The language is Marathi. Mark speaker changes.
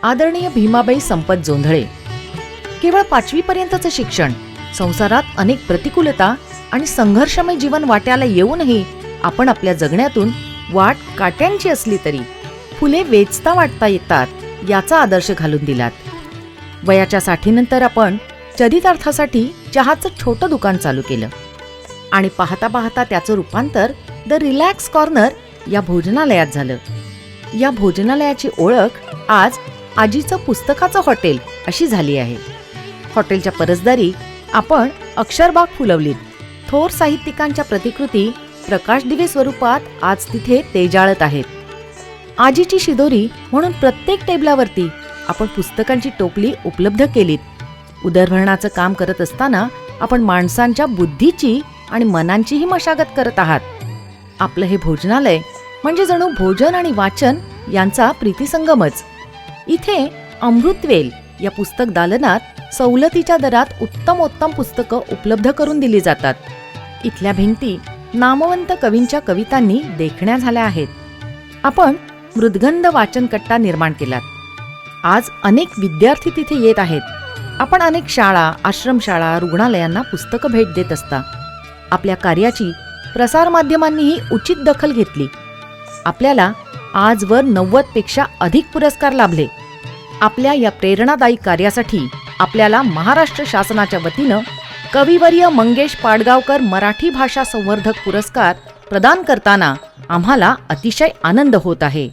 Speaker 1: आदरणीय भीमाबाई संपत जोंधळे. केवळ 5वी पर्यंतचं शिक्षण, संसारात अनेक प्रतिकूलता आणि संघर्षमय जीवन वाट्याला येऊनही आपण आपल्या जगण्यातून वाट काट्यांची असली तरी फुले वेचता वाटता येतात याचा आदर्श घालून दिलात. वयाच्या 60नंतर आपण चरितार्थासाठी चहाचं छोटं दुकान चालू केलं आणि पाहता पाहता त्याचं रूपांतर द रिलॅक्स कॉर्नर या भोजनालयात झालं. या भोजनालयाची ओळख आज आजीचं पुस्तकाचं हॉटेल अशी झाली आहे. हॉटेलच्या परसदारी आपण अक्षरबाग फुलवलीत. थोर साहित्यिकांच्या प्रतिकृती प्रकाशदिवे स्वरूपात आज तिथे तेजाळत आहेत. आजीची शिदोरी म्हणून प्रत्येक टेबलावरती आपण पुस्तकांची टोपली उपलब्ध केलीत. उदरभरणाचं काम करत असताना आपण माणसांच्या बुद्धीची आणि मनांचीही मशागत करत आहात. आपलं हे भोजनालय म्हणजे जणू भोजन आणि वाचन यांचा प्रीतिसंगमच. इथे अमृतवेल या पुस्तक दालनात सवलतीच्या दरात उत्तमोत्तम पुस्तकं उपलब्ध करून दिली जातात. इथल्या भिंती नामवंत कवींच्या कवितांनी देखण्या झाल्या आहेत. आपण मृदगंध वाचनकट्टा निर्माण केलात. आज अनेक विद्यार्थी तिथे येत आहेत. आपण अनेक शाळा, आश्रमशाळा, रुग्णालयांना पुस्तकं भेट देत असता. आपल्या कार्याची प्रसारमाध्यमांनीही उचित दखल घेतली. आपल्याला आजवर 90पेक्षा अधिक पुरस्कार लाभले. आपल्या या प्रेरणादायी कार्यासाठी आपल्याला महाराष्ट्र शासनाच्या वतीनं कविवर्य मंगेश पाडगावकर मराठी भाषा संवर्धक पुरस्कार प्रदान करताना आम्हाला अतिशय आनंद होत आहे.